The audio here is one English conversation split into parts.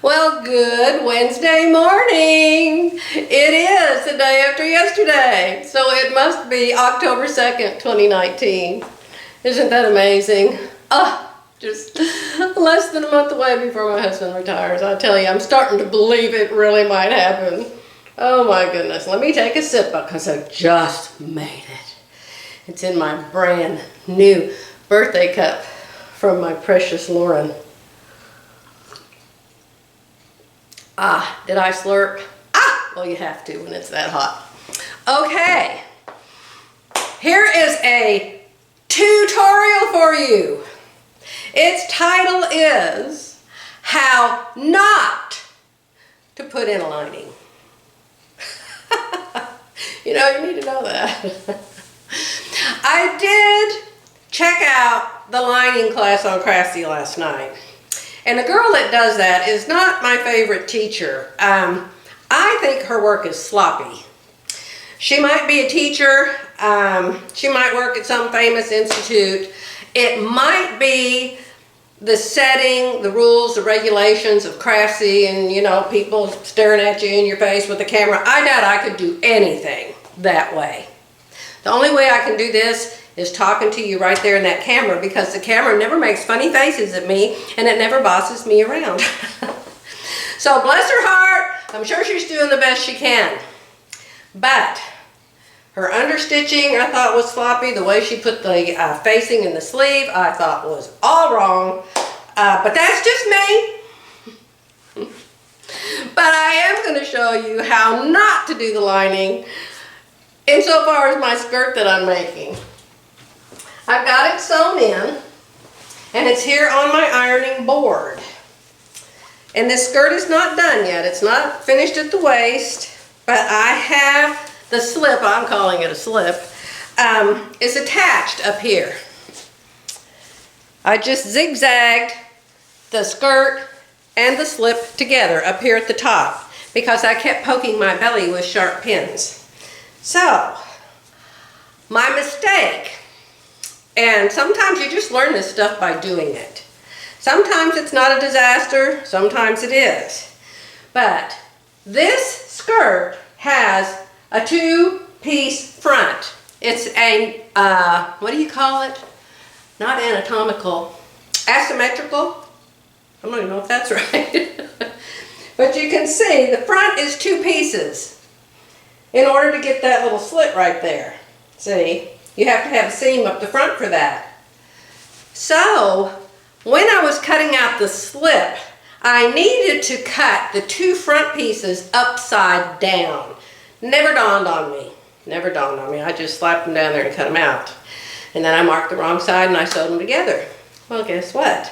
Well, good Wednesday morning. It is the day after yesterday, so it must be October 2nd, 2019. Isn't that amazing? Just less than a month away before my husband retires. I tell you, I'm starting to believe it really might happen. Oh my goodness. Let me take a sip because I just made it. It's in my brand new birthday cup from my precious Lauren. Did I slurp? Well, you have to when it's that hot. Okay, here is a tutorial for you. Its title is How Not to Put in a Lining. You know, you need to know that. I did check out the lining class on Craftsy last night. And the girl that does that is not my favorite teacher. I think her work is sloppy. She might be a teacher. She might work at some famous institute. It might be the setting, the rules, the regulations of Craftsy and, you know, people staring at you in your face with a camera. I doubt I could do anything that way. The only way I can do this is talking to you right there in that camera, because the camera never makes funny faces at me and it never bosses me around. So bless her heart, I'm sure she's doing the best she can. But her understitching I thought was sloppy. The way she put the facing in the sleeve I thought was all wrong. But that's just me. But I am going to show you how not to do the lining insofar as my skirt that I'm making. I've got it sewn in, and it's here on my ironing board. And this skirt is not done yet. It's not finished at the waist, but I have the slip, I'm calling it a slip, is attached up here. I just zigzagged the skirt and the slip together up here at the top because I kept poking my belly with sharp pins. So, my mistake. And sometimes you just learn this stuff by doing it. Sometimes it's not a disaster, sometimes it is. But this skirt has a two-piece front. It's a, what do you call it? Not anatomical, asymmetrical. I don't even know if that's right. But you can see the front is two pieces in order to get that little slit right there. See? You have to have a seam up the front for that. So, when I was cutting out the slip, I needed to cut the two front pieces upside down. Never dawned on me. Never dawned on me. I just slapped them down there and cut them out. And then I marked the wrong side and I sewed them together. Well, guess what?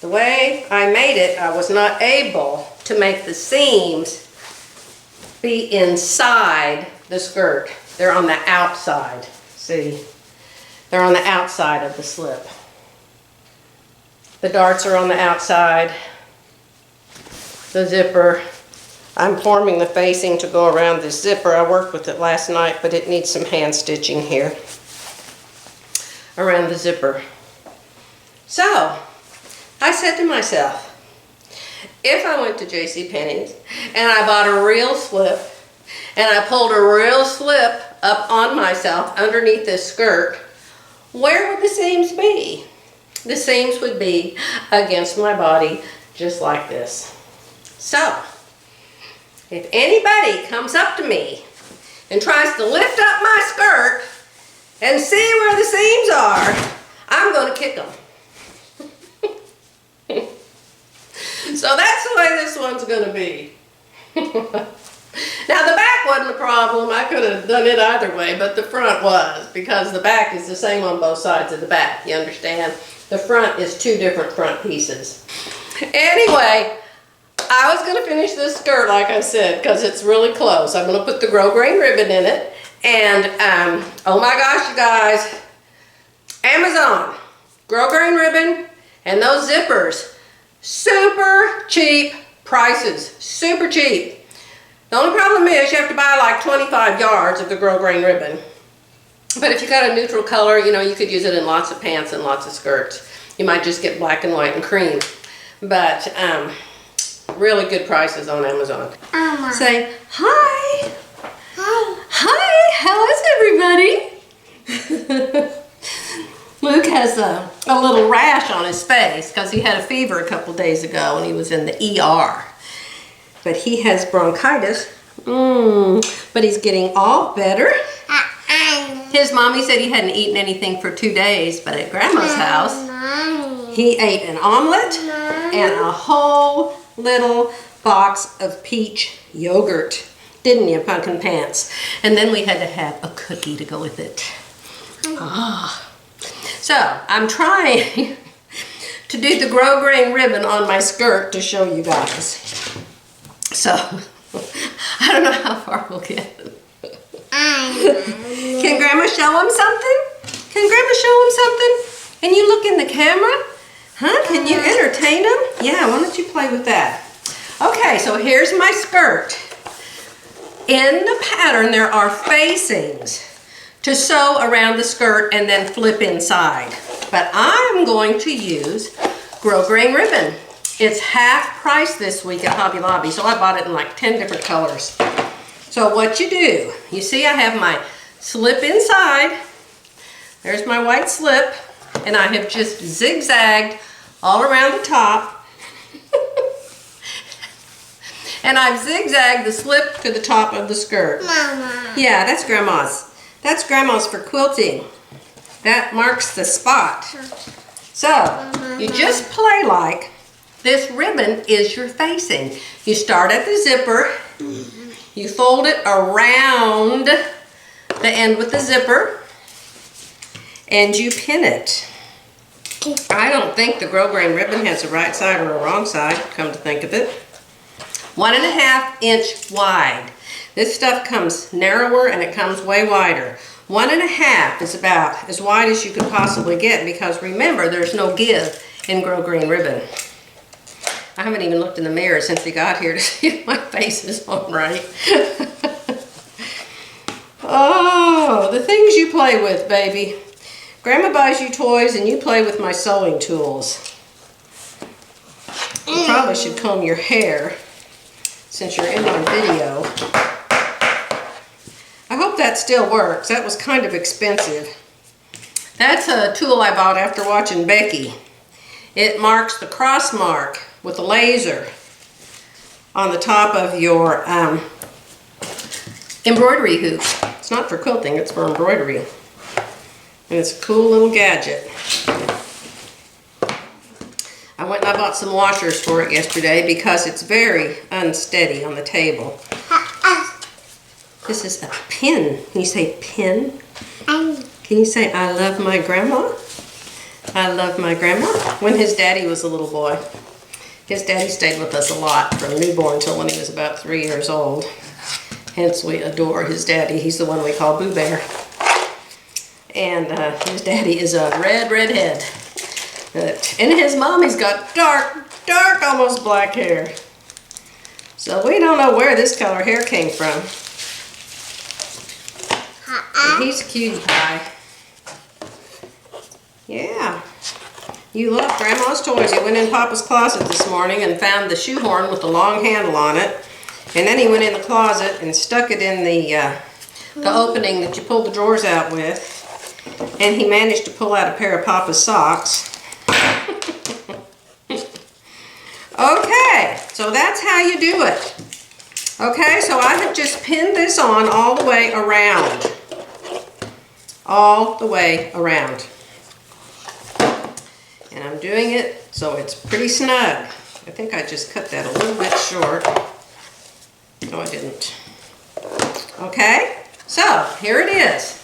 The way I made it, I was not able to make the seams be inside the skirt. They're on the outside. See? They're on the outside of the slip. The darts are on the outside. The zipper. I'm forming the facing to go around this zipper. I worked with it last night, but it needs some hand stitching here around the zipper. So, I said to myself, if I went to JCPenney's and I bought a real slip and I pulled a real slip up on myself underneath this skirt, where would the seams be? The seams would be against my body just like this. So, if anybody comes up to me and tries to lift up my skirt and see where the seams are, I'm going to kick them. So that's the way this one's going to be. Now the back wasn't a problem. I could have done it either way, but the front was, because the back is the same on both sides of the back. You understand? The front is two different front pieces. Anyway, I was going to finish this skirt like I said because it's really close. I'm going to put the Grosgrain ribbon in it. And oh my gosh, you guys, Amazon, Grosgrain ribbon and those zippers, super cheap prices, super cheap. The only problem is you have to buy like 25 yards of the Grosgrain ribbon. But if you got a neutral color, you know, you could use it in lots of pants and lots of skirts. You might just get black and white and cream. but really good prices on Amazon. Mama. Say hi. Hi. Hi, how is everybody? Luke has a little rash on his face because he had a fever a couple days ago and he was in the ER. But he has bronchitis. But he's getting all better. His mommy said he hadn't eaten anything for 2 days, but at Grandma's house, he ate an omelet and a whole little box of peach yogurt. Didn't you, Pumpkin Pants? And then we had to have a cookie to go with it. So, I'm trying to do the Grosgrain ribbon on my skirt to show you guys. So, I don't know how far we'll get. Can Grandma show him something? Can Grandma show him something? Can you look in the camera? Huh? Can you entertain him? Yeah, why don't you play with that? Okay, so here's my skirt. In the pattern, there are facings to sew around the skirt and then flip inside. But I'm going to use Grosgrain ribbon. It's half price this week at Hobby Lobby, so I bought it in like 10 different colors. So what you do, you see I have my slip inside. There's my white slip, and I have just zigzagged all around the top. And I've zigzagged the slip to the top of the skirt. Mama. Yeah, that's Grandma's. That's Grandma's for quilting. That marks the spot. So, you just play like this ribbon is your facing. You start at the zipper. You fold it around the end with the zipper. And you pin it. I don't think the Grosgrain ribbon has a right side or a wrong side, come to think of it. 1.5 inch wide. This stuff comes narrower and it comes way wider. 1.5 is about as wide as you could possibly get because remember, there's no give in Grosgrain ribbon. I haven't even looked in the mirror since he got here to see if my face is all right. Oh, the things you play with, baby. Grandma buys you toys and you play with my sewing tools. You probably should comb your hair since you're in my video. I hope that still works. That was kind of expensive. That's a tool I bought after watching Becky. It marks the cross mark with a laser on the top of your embroidery hoop. It's not for quilting, it's for embroidery. And it's a cool little gadget. I went and I bought some washers for it yesterday because it's very unsteady on the table. This is a pin. Can you say pin? Can you say, I love my grandma? I love my grandma. When his daddy was a little boy. His daddy stayed with us a lot from newborn till when he was about 3 years old. Hence we adore his daddy. He's the one we call Boo Bear. And his daddy is a redhead. And his mommy's got dark, almost black hair. So we don't know where this color hair came from. But he's a cutie pie. Yeah. You love Grandma's toys. He went in Papa's closet this morning and found the shoehorn with the long handle on it. And then he went in the closet and stuck it in the opening that you pull the drawers out with. And he managed to pull out a pair of Papa's socks. Okay, so that's how you do it. Okay, so I have just pinned this on all the way around. All the way around. And I'm doing it so it's pretty snug. I think I just cut that a little bit short. No, I didn't. Okay, so here it is.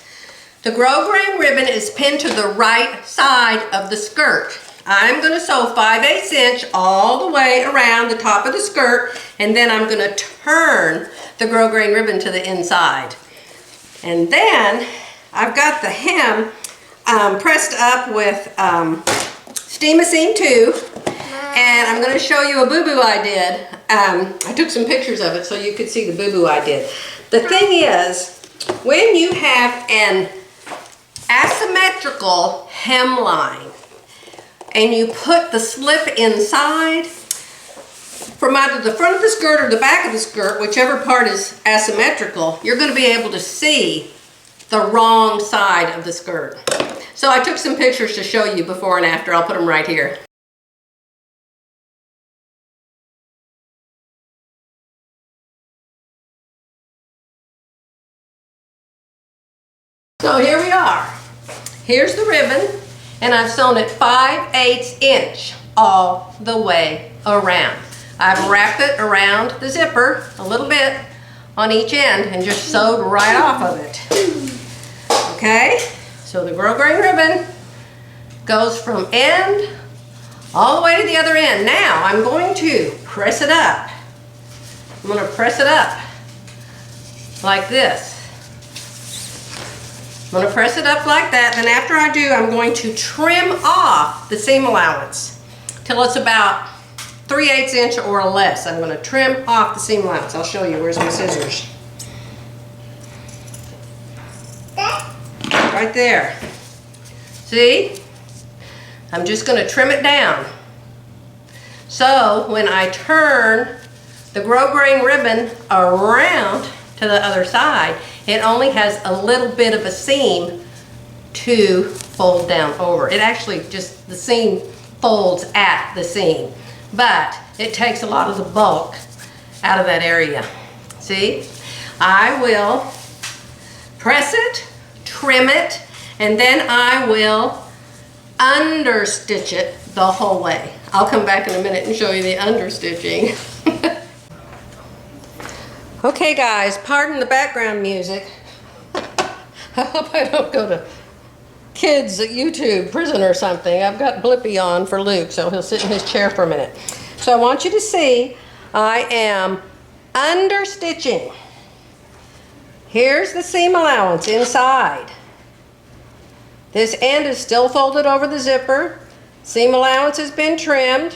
The Grosgrain ribbon is pinned to the right side of the skirt. I'm going to sew 5/8 inch all the way around the top of the skirt, and then I'm going to turn the Grosgrain ribbon to the inside. And then I've got the hem pressed up with Steam-A-Seam 2, and I'm going to show you a boo-boo I did. I took some pictures of it so you could see the boo-boo I did. The thing is, when you have an asymmetrical hemline, and you put the slip inside from either the front of the skirt or the back of the skirt, whichever part is asymmetrical, you're going to be able to see the wrong side of the skirt. So I took some pictures to show you before and after. I'll put them right here. So here we are. Here's the ribbon, and I've sewn it 5/8 inch all the way around. I've wrapped it around the zipper a little bit on each end and just sewed right off of it. Okay, so the Grosgrain ribbon goes from end all the way to the other end. Now I'm going to press it up. I'm going to press it up like this. I'm going to press it up like that. Then after I do, I'm going to trim off the seam allowance till it's about 3/8 inch or less. I'm going to trim off the seam allowance. I'll show you. Where's my scissors? Right there. See? I'm just going to trim it down. So when I turn the Grosgrain ribbon around to the other side, it only has a little bit of a seam to fold down over. It actually just, the seam folds at the seam, but it takes a lot of the bulk out of that area. See? I will press it, trim it, and then I will understitch it the whole way. I'll come back in a minute and show you the understitching. Okay guys, pardon the background music. I hope I don't go to kids at YouTube prison or something. I've got Blippy on for Luke, so he'll sit in his chair for a minute. So I want you to see I am understitching. Here's the seam allowance inside. This end is still folded over the zipper. Seam allowance has been trimmed.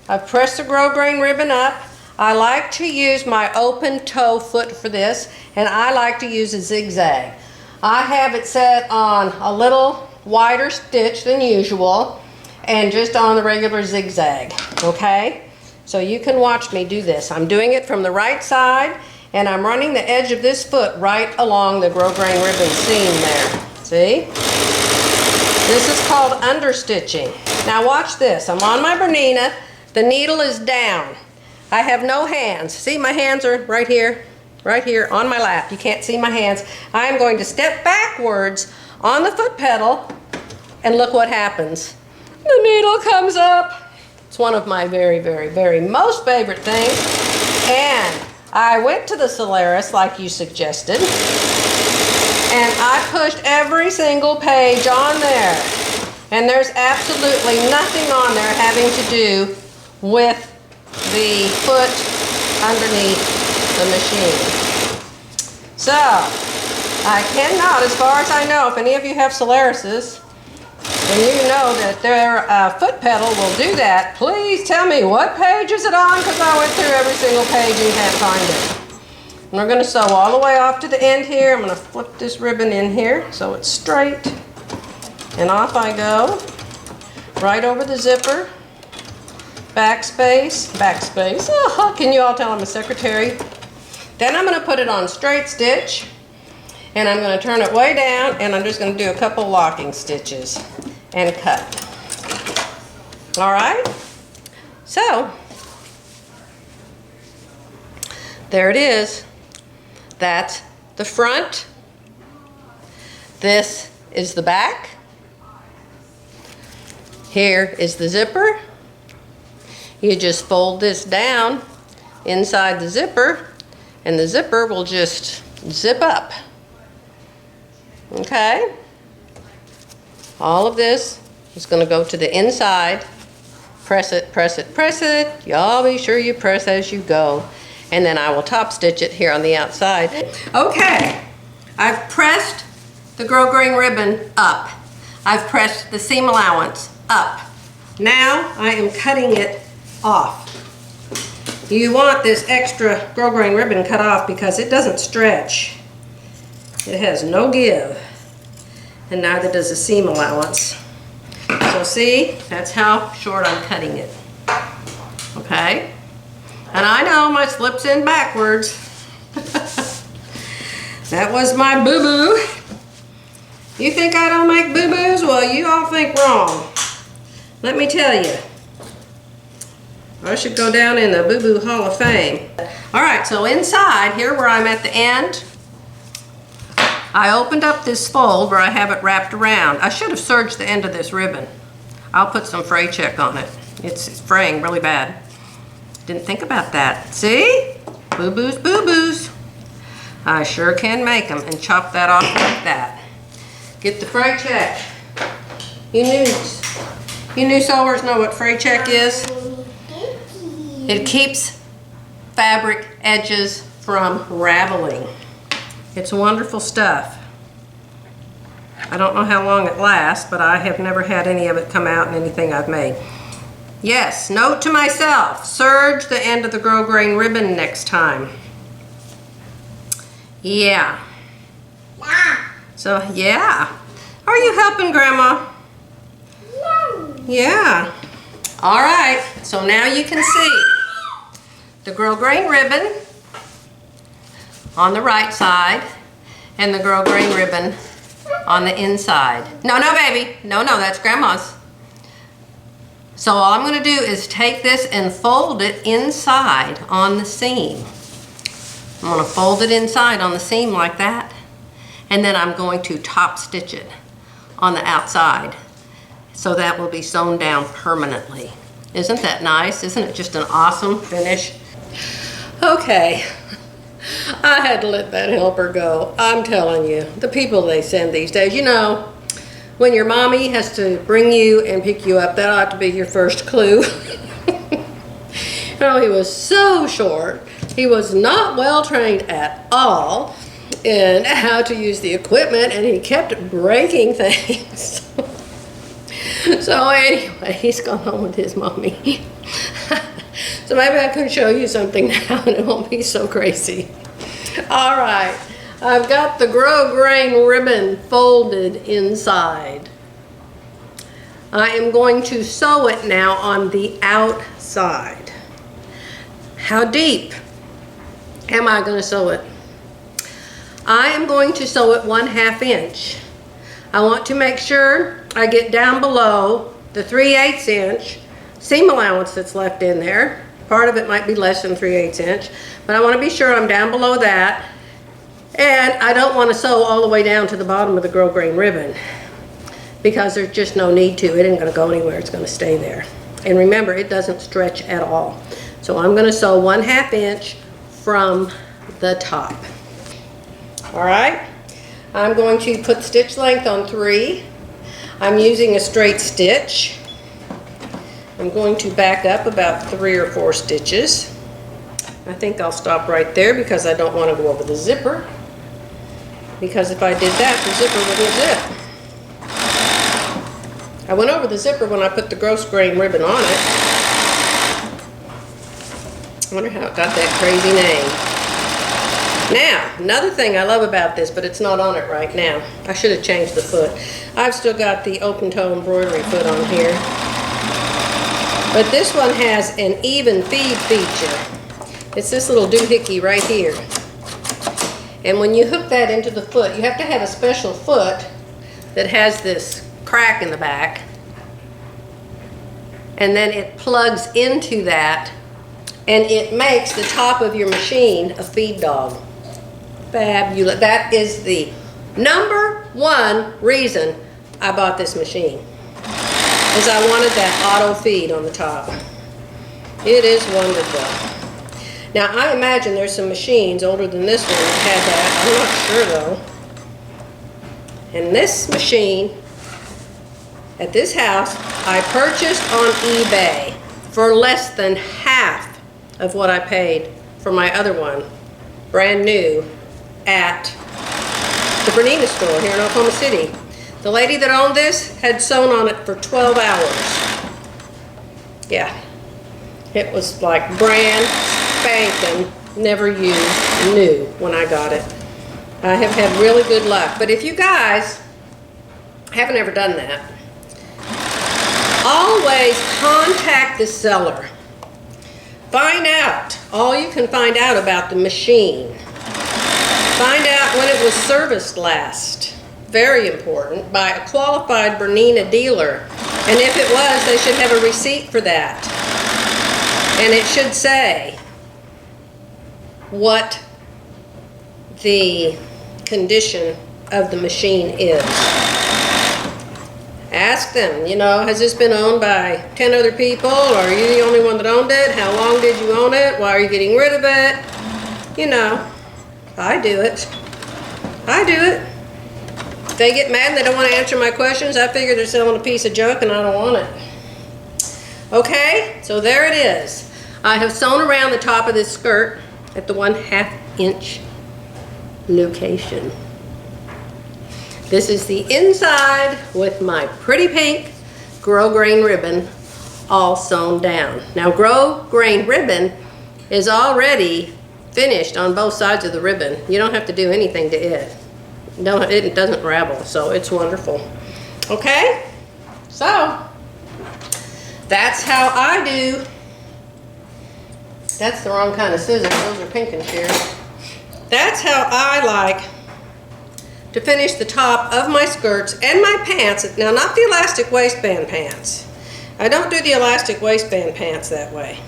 I've pressed the Grosgrain ribbon up. I like to use my open toe foot for this, and I like to use a zigzag. I have it set on a little wider stitch than usual and just on the regular zigzag, okay? So you can watch me do this. I'm doing it from the right side, and I'm running the edge of this foot right along the Grosgrain ribbon seam there. See? This is called understitching. Now watch this. I'm on my Bernina. The needle is down. I have no hands. See, my hands are right here on my lap. You can't see my hands. I am going to step backwards on the foot pedal, and look what happens. The needle comes up. It's one of my very, very, very most favorite things. And I went to the Solaris like you suggested, and I pushed every single page on there. And there's absolutely nothing on there having to do with the foot underneath the machine. So, I cannot, as far as I know, if any of you have Solarises, and you know that their foot pedal will do that, please tell me what page is it on, because I went through every single page and can't find it. And we're going to sew all the way off to the end here. I'm going to flip this ribbon in here so it's straight. And off I go, right over the zipper. Backspace, backspace. Oh, can you all tell I'm a secretary? Then I'm going to put it on straight stitch, and I'm going to turn it way down, and I'm just going to do a couple locking stitches and cut. All right? So, there it is. That's the front. This is the back. Here is the zipper. You just fold this down inside the zipper, and the zipper will just zip up. Okay? All of this is going to go to the inside. Press it, press it, press it. Y'all be sure you press as you go. And then I will top stitch it here on the outside. Okay, I've pressed the Grosgrain ribbon up. I've pressed the seam allowance up. Now I am cutting it off. You want this extra Grosgrain ribbon cut off because it doesn't stretch. It has no give, and neither does the seam allowance. So see, that's how short I'm cutting it. Okay? And I know my slip's in backwards. That was my boo-boo. You think I don't make boo-boos? Well, you all think wrong. Let me tell you. I should go down in the boo-boo Hall of Fame. All right, so inside, here where I'm at the end, I opened up this fold where I have it wrapped around. I should have serged the end of this ribbon. I'll put some fray check on it. It's fraying really bad. Didn't think about that. See? Boo-boos, boo-boos. I sure can make them and chop that off like that. Get the fray check. You new sewers know what fray check is? It keeps fabric edges from raveling. It's wonderful stuff. I don't know how long it lasts, but I have never had any of it come out in anything I've made. Yes, note to myself, serge the end of the Grosgrain ribbon next time. Yeah. So, yeah. Are you helping, Grandma? Yeah. All right, so now you can see the Grosgrain ribbon on the right side and the Grosgrain ribbon on the inside. No, no, baby. No, no, that's Grandma's. So all I'm going to do is take this and fold it inside on the seam. I'm going to fold it inside on the seam like that, and then I'm going to top stitch it on the outside. So that will be sewn down permanently. Isn't that nice? Isn't it just an awesome finish? Okay, I had to let that helper go. I'm telling you, the people they send these days, you know, when your mommy has to bring you and pick you up, that ought to be your first clue. No, he was so short. He was not well trained at all in how to use the equipment, and he kept breaking things. So anyway, he's gone home with his mommy. So maybe I can show you something now and it won't be so crazy. All right, I've got the Grosgrain ribbon folded inside. I am going to sew it now on the outside. How deep am I going to sew it? I am going to sew it 1/2 inch. I want to make sure I get down below the 3/8 inch seam allowance that's left in there. Part of it might be less than 3/8 inch, but I want to be sure I'm down below that. And I don't want to sew all the way down to the bottom of the Grosgrain ribbon because there's just no need to. It isn't going to go anywhere. It's going to stay there. And remember, it doesn't stretch at all. So I'm going to sew 1/2 inch from the top. All right. I'm going to put stitch length on 3. I'm using a straight stitch. I'm going to back up about 3 or 4 stitches. I think I'll stop right there because I don't want to go over the zipper. Because if I did that, the zipper wouldn't zip. I went over the zipper when I put the Grosgrain ribbon on it. I wonder how it got that crazy name. Now, another thing I love about this, but it's not on it right now. I should have changed the foot. I've still got the open toe embroidery foot on here. But this one has an even feed feature. It's this little doohickey right here. And when you hook that into the foot, you have to have a special foot that has this crack in the back. And then it plugs into that, and it makes the top of your machine a feed dog. Fabulous. That is the #1 reason I bought this machine. Is I wanted that auto feed on the top. It is wonderful. Now I imagine there's some machines older than this one that had that. I'm not sure though. And this machine at this house I purchased on eBay for less than half of what I paid for my other one, brand new, at the Bernhardt store here in Oklahoma City. The lady that owned this had sewn on it for 12 hours. Yeah, it was like brand spanking, never used, new when I got it. I have had really good luck. But if you guys haven't ever done that, Always contact the seller. Find out all you can find out about the machine. Find out when it was serviced last. Very important, by a qualified Bernina dealer. And if it was, they should have a receipt for that. And it should say what the condition of the machine is. Ask them, you know, has this been owned by 10 other people, or are you the only one that owned it? How long did you own it? Why are you getting rid of it? You know, I do it. I do it. If they get mad and they don't want to answer my questions, I figure they're selling a piece of junk and I don't want it. Okay, so there it is. I have sewn around the top of this skirt at the 1/2 inch location. This is the inside with my pretty pink Grosgrain ribbon all sewn down. Now Grosgrain ribbon is already finished on both sides of the ribbon. You don't have to do anything to it. It doesn't ravel, so it's wonderful. Okay, so that's how I do. That's the wrong kind of scissors. Those are pinking shears. That's how I like to finish the top of my skirts and my pants. Now, not the elastic waistband pants. I don't do the elastic waistband pants that way.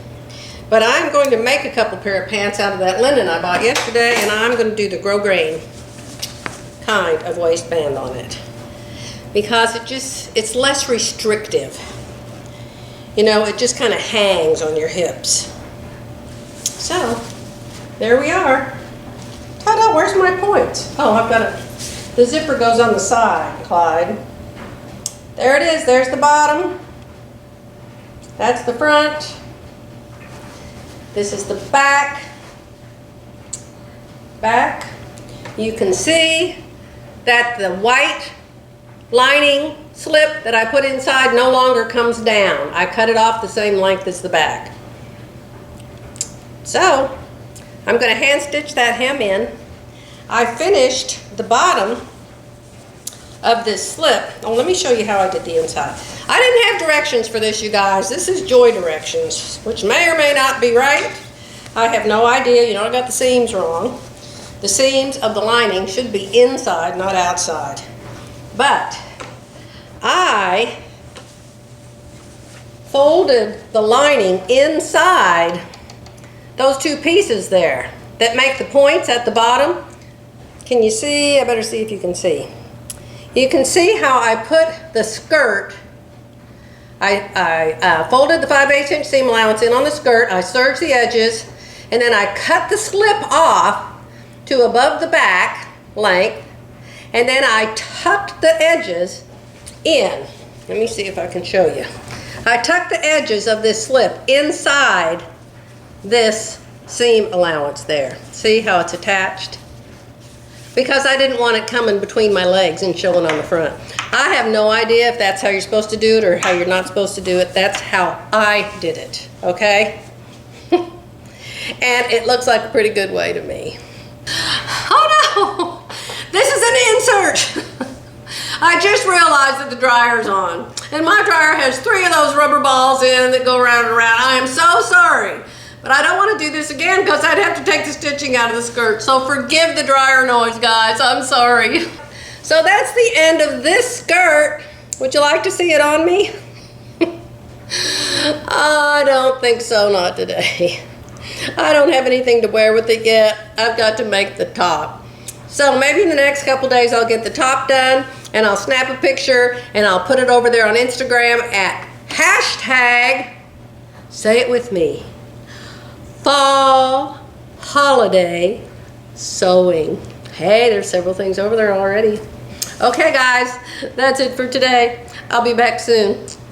But I'm going to make a couple pair of pants out of that linen I bought yesterday, and I'm going to do the Grosgrain kind of waistband on it. Because it's less restrictive. You know, it just kind of hangs on your hips. So, there we are. Ta-da, where's my points? Oh, I've got it. The zipper goes on the side, Clyde. There it is, there's the bottom. That's the front. This is the back. Back. You can see that the white lining slip that I put inside no longer comes down. I cut it off the same length as the back. So, I'm going to hand stitch that hem in. I finished the bottom of this slip. Oh, let me show you how I did the inside. I didn't have directions for this, you guys. This is Joy directions, which may or may not be right. I have no idea. You know, I got the seams wrong. The seams of the lining should be inside, not outside. But I folded the lining inside those two pieces there that make the points at the bottom. Can you see? I better see if you can see. You can see how I put the skirt. I folded the 5/8 inch seam allowance in on the skirt. I serged the edges, and then I cut the slip off to above the back length, and then I tucked the edges in. Let me see if I can show you. I tucked the edges of this slip inside this seam allowance there. See how it's attached? Because I didn't want it coming between my legs and showing on the front. I have no idea if that's how you're supposed to do it or how you're not supposed to do it. That's how I did it, okay? And it looks like a pretty good way to me. Oh no! This is an insert! I just realized that the dryer's on. And my dryer has 3 of those rubber balls in that go around and around. I am so sorry. But I don't want to do this again because I'd have to take the stitching out of the skirt. So forgive the dryer noise, guys. I'm sorry. So that's the end of this skirt. Would you like to see it on me? I don't think so, not today. I don't have anything to wear with it yet. I've got to make the top. So maybe in the next couple days I'll get the top done and I'll snap a picture and I'll put it over there on Instagram at hashtag, say it with me, Fall Holiday Sewing. Hey, there's several things over there already. Okay guys, that's it for today. I'll be back soon.